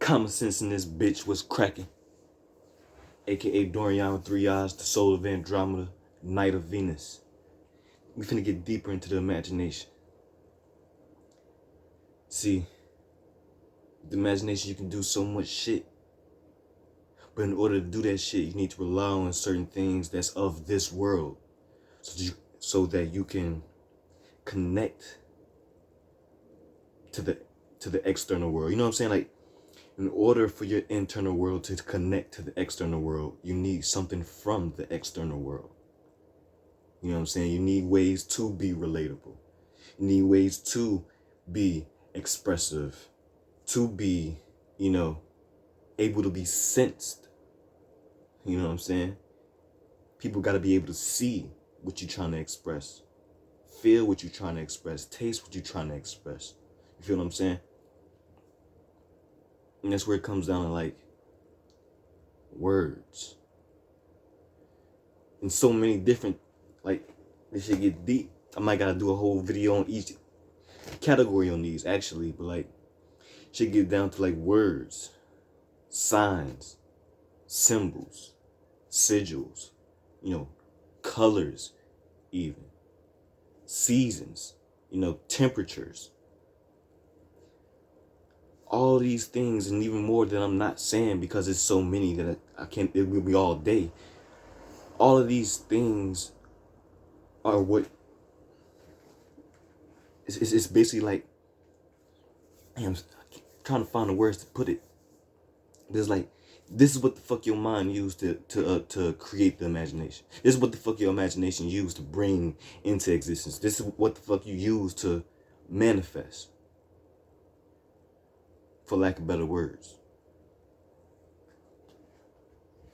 Common sense in this bitch was cracking. AKA Dorian with 3 eyes, the soul of Andromeda, Night of Venus. We finna get deeper into the imagination. See, the imagination, you can do so much shit. But in order to do that shit, you need to rely on certain things that's of this world. So that you can connect to the external world. You know what I'm saying? Like, in order for your internal world to connect to the external world, you need something from the external world. You know what I'm saying? You need ways to be relatable. You need ways to be expressive, to be, able to be sensed. You know what I'm saying? People got to be able to see what you're trying to express, feel what you're trying to express, taste what you're trying to express. You feel what I'm saying? And that's where it comes down to, like, words. And so many different, like, this shit get deep. I might gotta do a whole video on each category on these, actually. But, like, shit get down to, like, words, signs, symbols, sigils, colors even, seasons, temperatures. All these things and even more that I'm not saying because it's so many that I can't, it will be all day. All of these things are what, it's basically like, I'm trying to find the words to put it. There's like, this is what the fuck your mind used to create the imagination. This is what the fuck your imagination used to bring into existence. This is what the fuck you use to manifest, for lack of better words.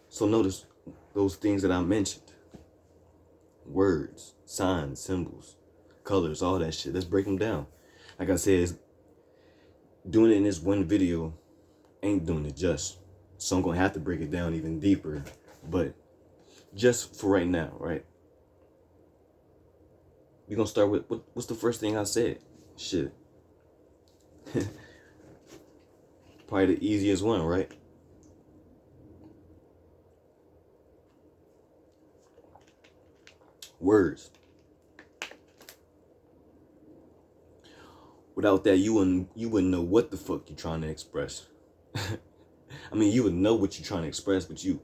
So notice those things that I mentioned. Words, signs, symbols, colors, all that shit. Let's break them down. Like I said, doing it in this one video ain't doing it just. So I'm going to have to break it down even deeper. But just for right now, right? We're going to start with, what's the first thing I said? Shit. Probably the easiest one, right? Words. Without that, you wouldn't know what the fuck you're trying to express. I mean, you would know what you're trying to express, but you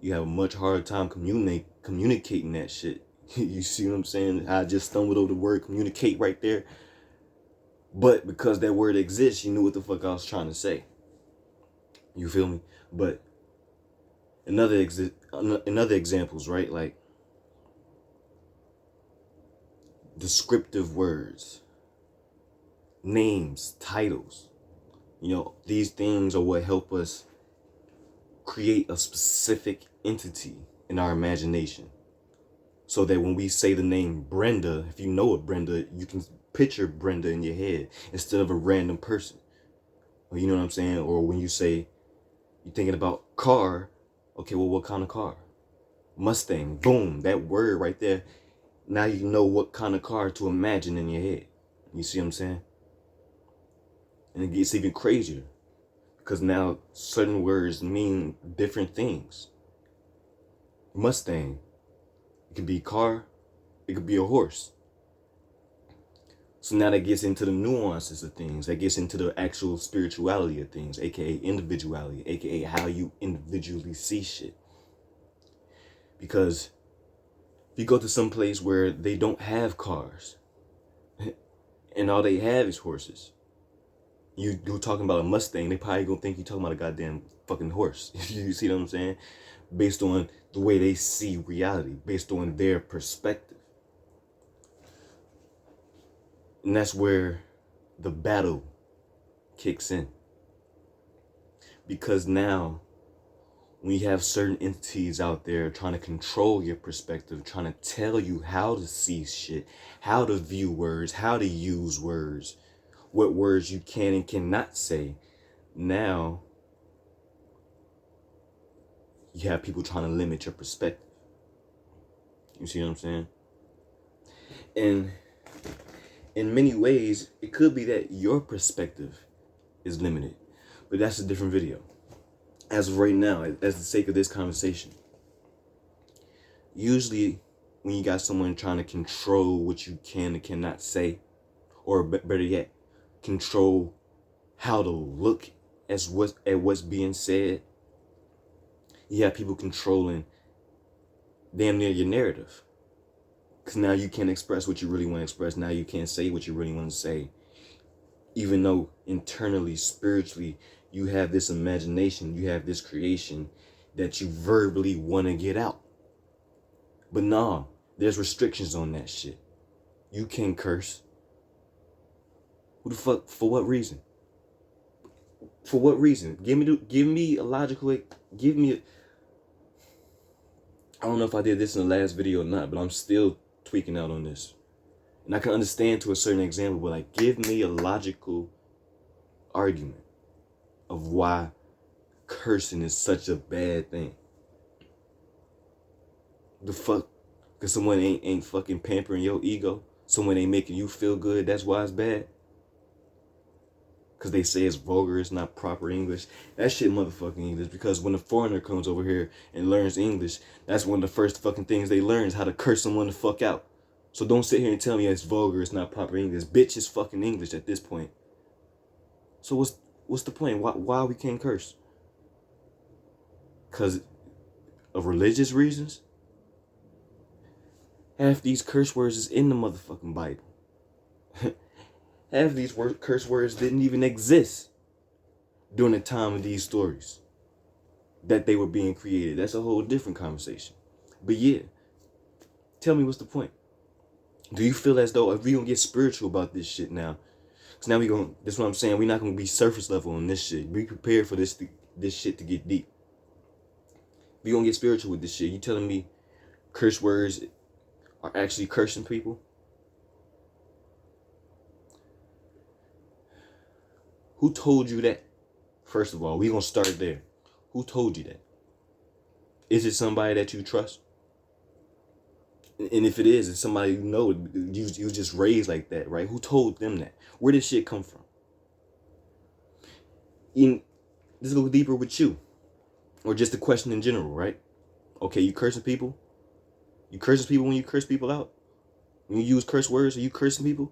have a much harder time communicating that shit. You see what I'm saying? I just stumbled over the word communicate right there. But because that word exists, you knew what the fuck I was trying to say. You feel me? But in other examples, right? Like, descriptive words, names, titles. These things are what help us create a specific entity in our imagination. So that when we say the name Brenda, if you know a Brenda, you can picture Brenda in your head instead of a random person. You know what I'm saying? Or when you say, you're thinking about car, okay, well, what kind of car? Mustang, boom, that word right there. Now you know what kind of car to imagine in your head. You see what I'm saying? And it gets even crazier because now certain words mean different things. Mustang, it could be a car, it could be a horse. So now that gets into the nuances of things. That gets into the actual spirituality of things, aka individuality, aka how you individually see shit. Because if you go to some place where they don't have cars and all they have is horses, you're talking about a Mustang, they probably gonna think you're talking about a goddamn fucking horse. You see what I'm saying? Based on the way they see reality, based on their perspective. And that's where the battle kicks in. Because now, when you have certain entities out there trying to control your perspective, trying to tell you how to see shit, how to view words, how to use words, what words you can and cannot say, now you have people trying to limit your perspective. You see what I'm saying? And in many ways, it could be that your perspective is limited. But that's a different video. As of right now, as the sake of this conversation, usually when you got someone trying to control what you can and cannot say, or better yet, control how to look at what's being said, you have people controlling damn near your narrative. Because now you can't express what you really want to express. Now you can't say what you really want to say. Even though internally, spiritually, you have this imagination, you have this creation that you verbally want to get out. But nah, there's restrictions on that shit. You can't curse. Who the fuck? For what reason? For what reason? Give me a logical. Give me a. I don't know if I did this in the last video or not, but I'm still tweaking out on this. And I can understand to a certain example, but like, give me a logical argument of why cursing is such a bad thing. The fuck? Because someone ain't fucking pampering your ego. Someone ain't making you feel good. That's why it's bad. Because they say it's vulgar, it's not proper English. That shit motherfucking English. Because when a foreigner comes over here and learns English, that's one of the first fucking things they learn is how to curse someone the fuck out. So don't sit here and tell me it's vulgar, it's not proper English. Bitch is fucking English at this point. So what's the point? Why we can't curse? Because of religious reasons? Half these curse words is in the motherfucking Bible. Half these curse words didn't even exist during the time of these stories that they were being created. That's a whole different conversation. But yeah, tell me what's the point? Do you feel as though if we gonna get spiritual about this shit now, because now that's what I'm saying, we're not gonna be surface level on this shit. Be prepared for this shit to get deep. We gonna get spiritual with this shit. You telling me curse words are actually cursing people? Who told you that? First of all, we gonna start there. Who told you that? Is it somebody that you trust? And if it is, it's somebody you know, you just raised like that, right? Who told them that? Where did shit come from? Let's go deeper with you. Or just a question in general, right? Okay, you cursing people? You cursing people when you curse people out? When you use curse words, are you cursing people?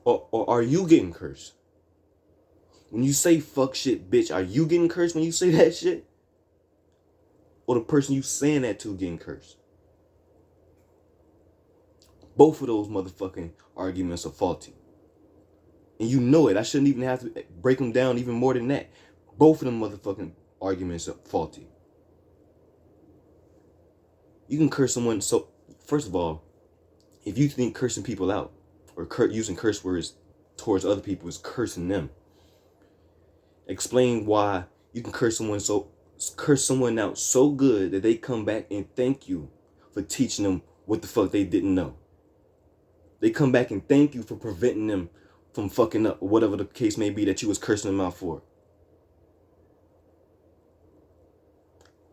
Or are you getting cursed? When you say fuck shit, bitch, are you getting cursed when you say that shit? Or the person you saying that to getting cursed? Both of those motherfucking arguments are faulty. And you know it. I shouldn't even have to break them down even more than that. Both of them motherfucking arguments are faulty. You can curse someone. So, first of all, if you think cursing people out or using curse words towards other people is cursing them, explain why you can curse someone out so good that they come back and thank you for teaching them what the fuck they didn't know. They come back and thank you for preventing them from fucking up, or whatever the case may be that you was cursing them out for.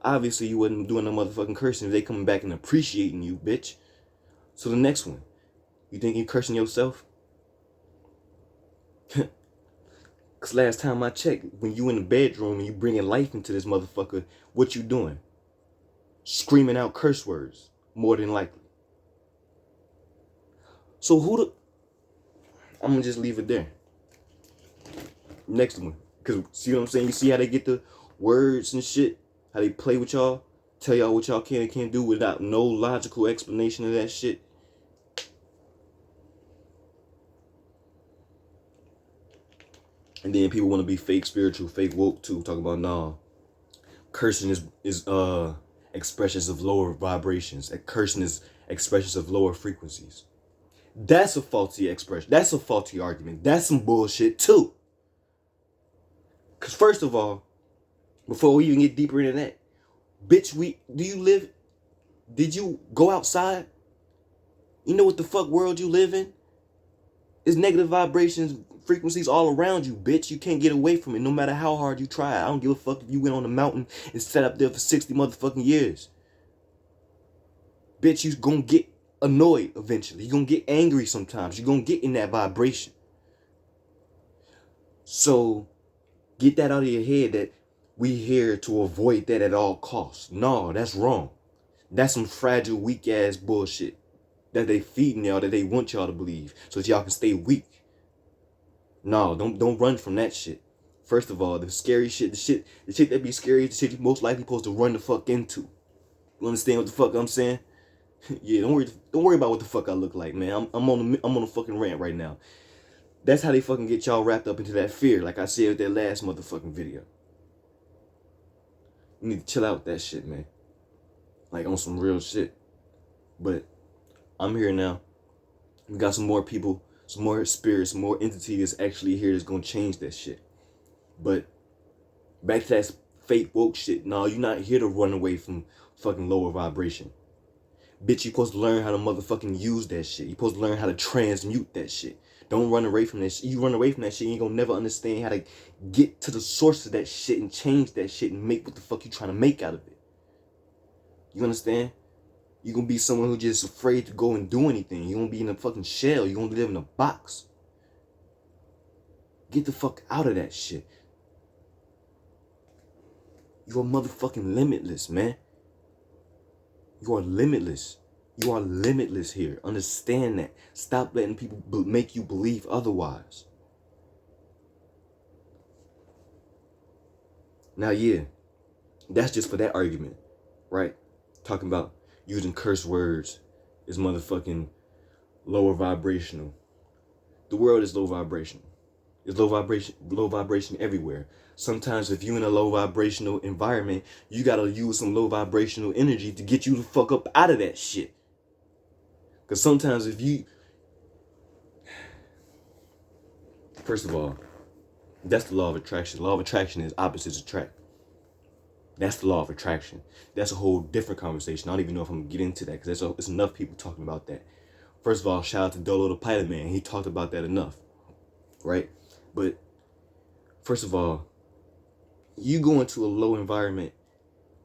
Obviously, you wasn't doing no motherfucking cursing if they coming back and appreciating you, bitch. So the next one, you think you cursing yourself? Because last time I checked, when you in the bedroom and you bringing life into this motherfucker, what you doing? Screaming out curse words, more than likely. So I'm going to just leave it there. Next one. Because see what I'm saying? You see how they get the words and shit? How they play with y'all? Tell y'all what y'all can and can't do without no logical explanation of that shit? And then people want to be fake spiritual, fake woke too. Talk about, nah, cursing is expressions of lower vibrations. Cursing is expressions of lower frequencies. That's a faulty expression. That's a faulty argument. That's some bullshit too. Because first of all, before we even get deeper into that, bitch, did you go outside? You know what the fuck world you live in? It's negative vibrations, frequencies all around you, bitch. You can't get away from it no matter how hard you try. I don't give a fuck if you went on a mountain and sat up there for 60 motherfucking years. Bitch, you gonna get annoyed eventually. You gonna get angry sometimes. You gonna get in that vibration. So get that out of your head that we here to avoid that at all costs. No, that's wrong. That's some fragile, weak ass bullshit that they feeding y'all, that they want y'all to believe so that y'all can stay weak. No, don't run from that shit. First of all, the scary shit, the shit that be scary is the shit you most likely supposed to run the fuck into. You understand what the fuck I'm saying? Yeah, don't worry about what the fuck I look like, man. I'm on a fucking rant right now. That's how they fucking get y'all wrapped up into that fear, like I said with that last motherfucking video. You need to chill out with that shit, man. Like on some real shit. But I'm here now. We got some more people, some more spirits, some more entities that's actually here that's gonna change that shit. But back to that fake woke shit. No, you're not here to run away from fucking lower vibration. Bitch, you supposed to learn how to motherfucking use that shit. You supposed to learn how to transmute that shit. Don't run away from that shit. You run away from that shit, you ain't gonna never understand how to get to the source of that shit and change that shit and make what the fuck you trying to make out of it. You understand? You're gonna be someone who's just afraid to go and do anything. You're gonna be in a fucking shell. You're gonna live in a box. Get the fuck out of that shit. You are motherfucking limitless, man. You are limitless. You are limitless here. Understand that. Stop letting people make you believe otherwise. Now, yeah, that's just for that argument, right? Talking about using curse words is motherfucking lower vibrational. The world is low vibrational. It's low vibration everywhere. Sometimes if you're in a low vibrational environment, you gotta use some low vibrational energy to get you the fuck up out of that shit. Because sometimes if you... First of all, that's the law of attraction. The law of attraction is opposites attract. That's the law of attraction. That's a whole different conversation. I don't even know if I'm gonna get into that because there's enough people talking about that. First of all, shout out to Dolo the Pilot Man. He talked about that enough, right? But first of all, you go into a low environment,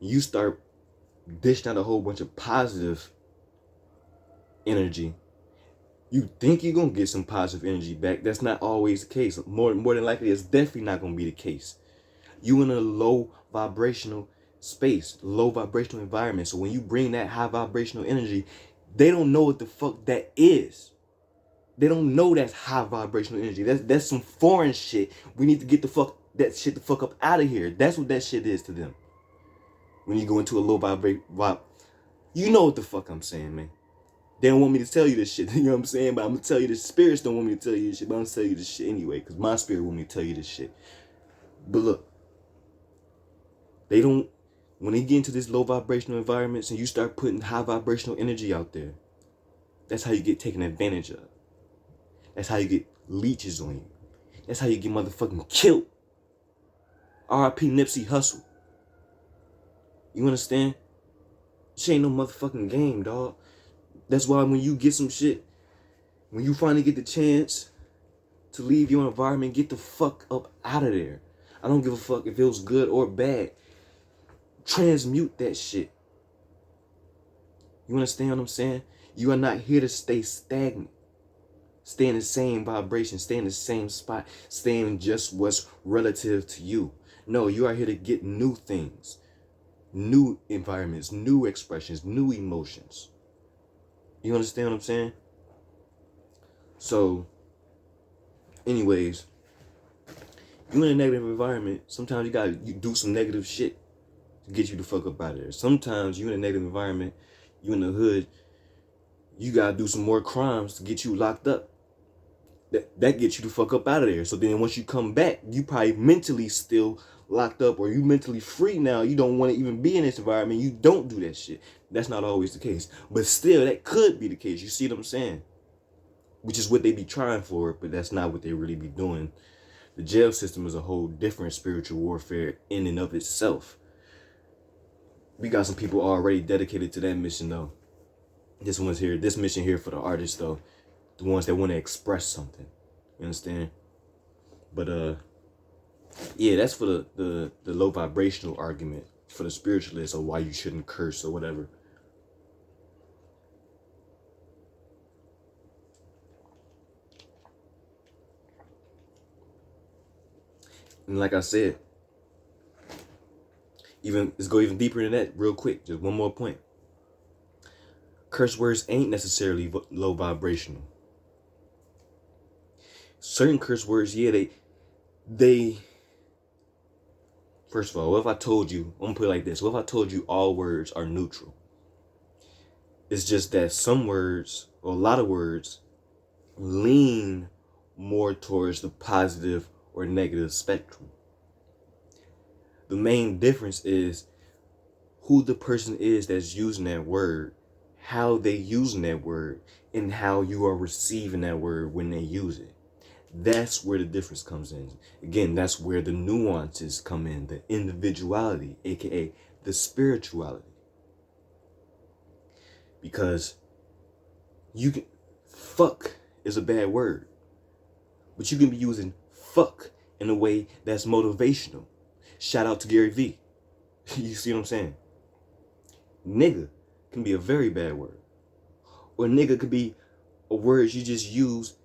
you start dishing out a whole bunch of positive energy. You think you're gonna get some positive energy back. That's not always the case. More than likely, it's definitely not gonna be the case. You in a low vibrational space, low vibrational environment. So when you bring that high vibrational energy, they don't know what the fuck that is. They don't know that's high vibrational energy. That's some foreign shit. We need to get that shit the fuck up out of here. That's what that shit is to them. When you go into a low vibe, you know what the fuck I'm saying, man. They don't want me to tell you this shit. You know what I'm saying? But I'm gonna tell you this. Spirits don't want me to tell you this shit, but I'm gonna tell you this shit anyway, because my spirit want me to tell you this shit. But look, they don't, when they get into this low vibrational environments and you start putting high vibrational energy out there, that's how you get taken advantage of. That's how you get leeches on you. That's how you get motherfucking killed. R.I.P. Nipsey Hussle. You understand? This ain't no motherfucking game, dog. That's why when you get some shit, when you finally get the chance to leave your environment, get the fuck up out of there. I don't give a fuck if it was good or bad. Transmute that shit. You understand what I'm saying? You are not here to stay stagnant. Stay in the same vibration. Stay in the same spot. Stay in just what's relative to you. No, you are here to get new things. New environments. New expressions. New emotions. You understand what I'm saying? So, anyways, you in a negative environment. Sometimes you gotta do some negative shit to get you the fuck up out of there. Sometimes you in a negative environment. You in the hood. You gotta do some more crimes to get you locked up. That gets you the fuck up out of there. So then once you come back, you probably mentally still locked up, or you mentally free now. You don't want to even be in this environment. You don't do that shit. That's not always the case. But still, that could be the case. You see what I'm saying? Which is what they be trying for, but that's not what they really be doing. The jail system is a whole different spiritual warfare in and of itself. We got some people already dedicated to that mission, though. This mission here for the artists, though. The ones that want to express something. You understand? But yeah, that's for the low vibrational argument for the spiritualists, or why you shouldn't curse or whatever. And like I said, let's go even deeper than that real quick. Just one more point. Curse words ain't necessarily low vibrational. Certain curse words, yeah, they first of all, what if I told you, I'm gonna put it like this, what if I told you all words are neutral? It's just that some words, or a lot of words, lean more towards the positive or negative spectrum. The main difference is who the person is that's using that word, how they using that word, and how you are receiving that word when they use it. That's where the difference comes in. Again, that's where the nuances come in, the individuality, aka the spirituality. Because fuck is a bad word, but you can be using fuck in a way that's motivational. Shout out to Gary Vee. You see what I'm saying? Nigga can be a very bad word. Or nigga could be a word you just use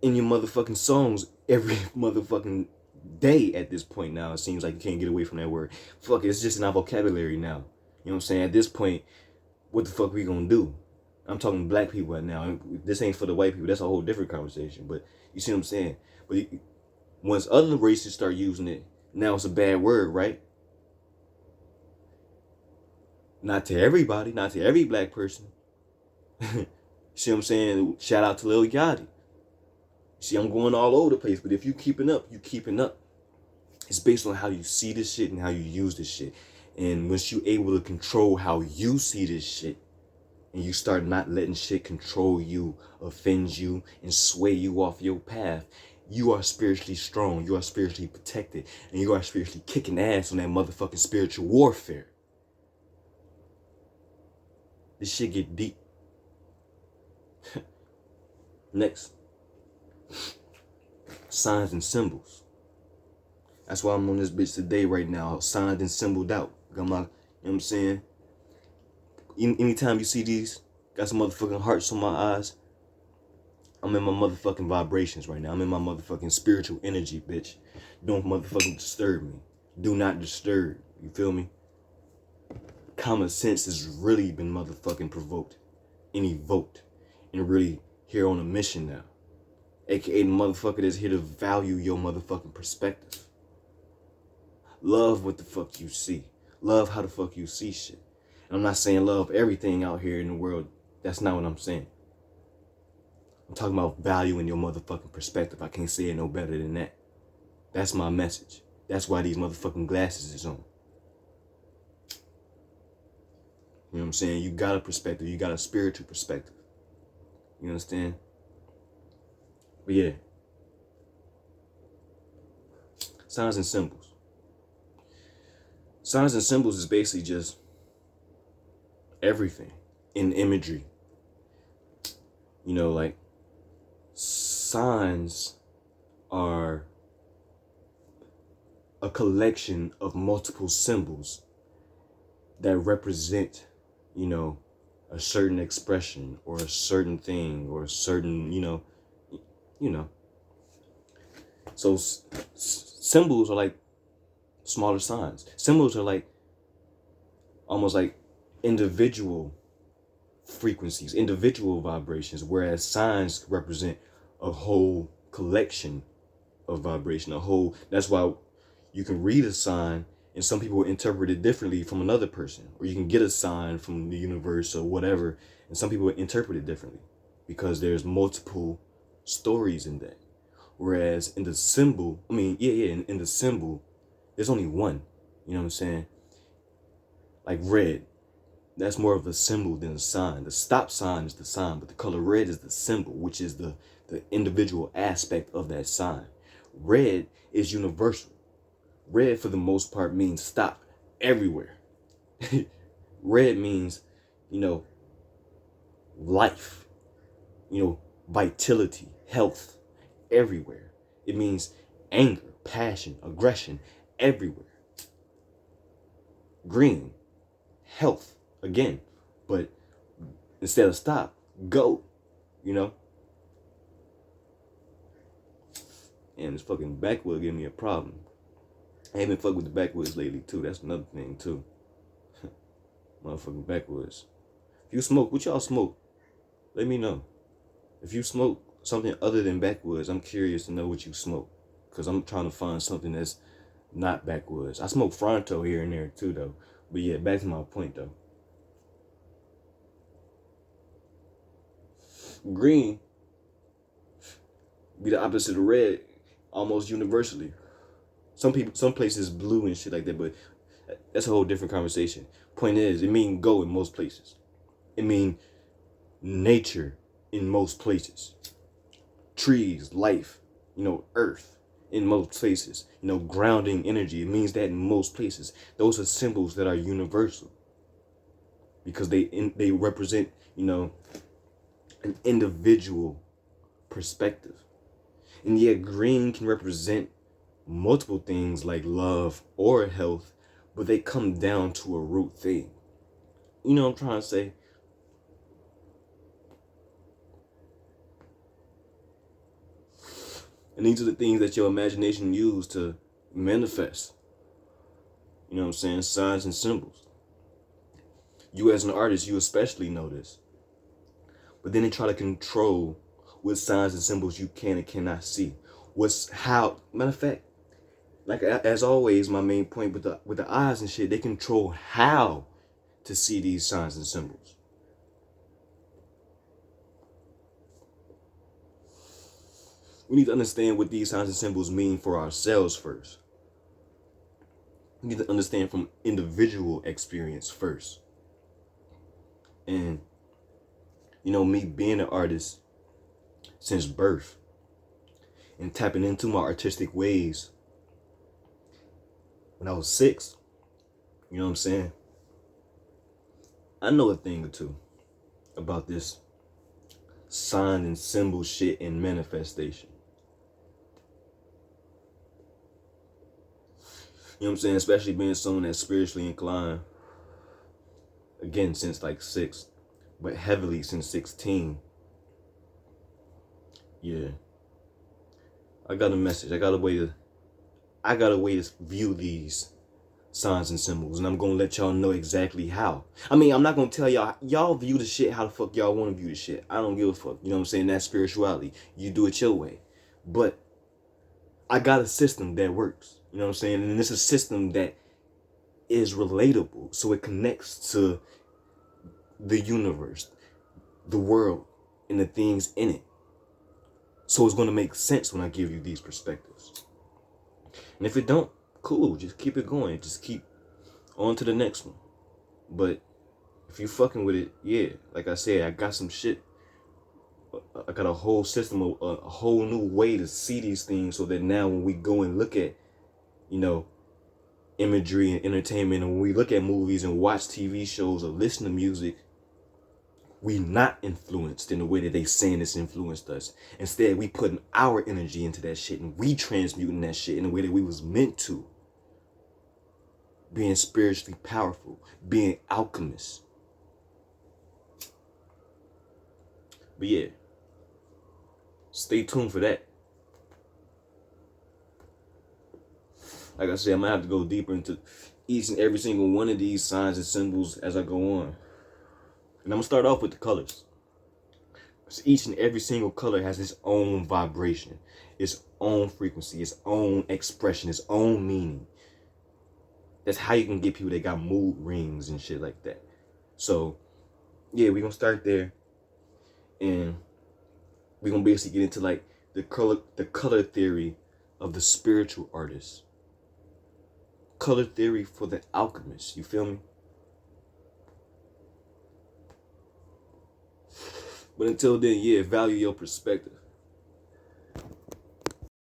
in your motherfucking songs every motherfucking day at this point now. It seems like you can't get away from that word. Fuck it, it's just in our vocabulary now. You know what I'm saying? At this point, what the fuck we gonna do? I'm talking to black people right now. This ain't for the white people. That's a whole different conversation. But you see what I'm saying? But once other races start using it, now it's a bad word, right? Not to everybody, not to every black person. See what I'm saying? Shout out to Lil Yachty. See, I'm going all over the place, but if you keeping up, you keeping up. It's based on how you see this shit and how you use this shit. And once you able to control how you see this shit, and you start not letting shit control you, offend you, and sway you off your path, you are spiritually strong, you are spiritually protected, and you are spiritually kicking ass on that motherfucking spiritual warfare. This shit get deep. Next. Signs and symbols. That's why I'm on this bitch today right now. Signed and symboled out. Got my, you know what I'm saying? Anytime you see these, got some motherfucking hearts on my eyes, I'm in my motherfucking vibrations right now. I'm in my motherfucking spiritual energy, bitch. Don't motherfucking disturb me. Do not disturb. You feel me? Common sense has really been motherfucking provoked and evoked and really here on a mission now. AKA the motherfucker that's here to value your motherfucking perspective. Love what the fuck you see. Love how the fuck you see shit. And I'm not saying love everything out here in the world. That's not what I'm saying. I'm talking about valuing your motherfucking perspective. I can't say it no better than that. That's my message. That's why these motherfucking glasses is on. You know what I'm saying? You got a perspective. You got a spiritual perspective. You understand? But yeah. Signs and symbols. Signs and symbols is basically just everything in imagery. You know, like signs are a collection of multiple symbols that represent, you know, a certain expression or a certain thing or a certain, you know. So symbols are like smaller signs. Symbols are like almost like individual frequencies, individual vibrations, whereas signs represent a whole collection of vibration, a whole. That's why you can read a sign and some people interpret it differently from another person, or you can get a sign from the universe or whatever, and some people interpret it differently because there's multiple stories in that. Whereas in the symbol, in the symbol, there's only one. You know what I'm saying? Like red, that's more of a symbol than a sign. The stop sign is the sign, but the color red is the symbol, which is the individual aspect of that sign. Red is universal. Red, for the most part, means stop everywhere. Red means, you know, life, you know, vitality, health, everywhere. It means anger, passion, aggression, everywhere. Green, health, again, but instead of stop, go, you know. And this fucking back will give me a problem. I ain't been fucking with the backwoods lately too. That's another thing too. Motherfucking backwoods. If you smoke, what y'all smoke? Let me know. If you smoke something other than backwoods, I'm curious to know what you smoke. Cause I'm trying to find something that's not backwoods. I smoke Fronto here and there too though. But yeah, back to my point though. Green be the opposite of red almost universally. Some places blue and shit like that, but that's a whole different conversation. Point is, it mean go in most places. It mean nature in most places. Trees, life, earth in most places. Grounding energy. It means that in most places. Those are symbols that are universal because they represent, an individual perspective. And yet green can represent multiple things like love or health, but they come down to a root thing. You know what I'm trying to say? And these are the things that your imagination use to manifest. You know what I'm saying? Signs and symbols. You as an artist, you especially know this. But then they try to control what signs and symbols you can and cannot see. Matter of fact, like as always, my main point with the eyes and shit, they control how to see these signs and symbols. We need to understand what these signs and symbols mean for ourselves first. We need to understand from individual experience first. And, me being an artist since birth and tapping into my artistic ways when I was 6, you know what I'm saying? I know a thing or two about this sign and symbol shit and manifestation. You know what I'm saying? Especially being someone that's spiritually inclined. Again, since like 6, but heavily since 16. Yeah. I got a message. I got a way to view these signs and symbols, and I'm gonna let y'all know exactly how. I mean, I'm not gonna tell y'all view the shit how the fuck y'all want to view the shit. I don't give a fuck. You know what I'm saying? That's spirituality. You do it your way. But I got a system that works. You know what I'm saying? And it's a system that is relatable, so it connects to the universe, the world, and the things in it. So it's going to make sense when I give you these perspectives. And if it don't, cool, just keep it going. Just keep on to the next one. But if you fucking with it, yeah, like I said, I got some shit. I got a whole system, a whole new way to see these things, so that now when we go and look at, imagery and entertainment, and when we look at movies and watch TV shows or listen to music, we not influenced in the way that they saying it's influenced us. Instead, we putting our energy into that shit, and we transmuting that shit in the way that we was meant to. Being spiritually powerful, being alchemists. But yeah, stay tuned for that. Like I said, I'm gonna have to go deeper into each and every single one of these signs and symbols as I go on. And I'm gonna start off with the colors. So each and every single color has its own vibration, its own frequency, its own expression, its own meaning. That's how you can get people that got mood rings and shit like that. So yeah, we're gonna start there, and we're gonna basically get into like the color theory of the spiritual artist. Color theory for the alchemist, you feel me? But until then, yeah, value your perspective.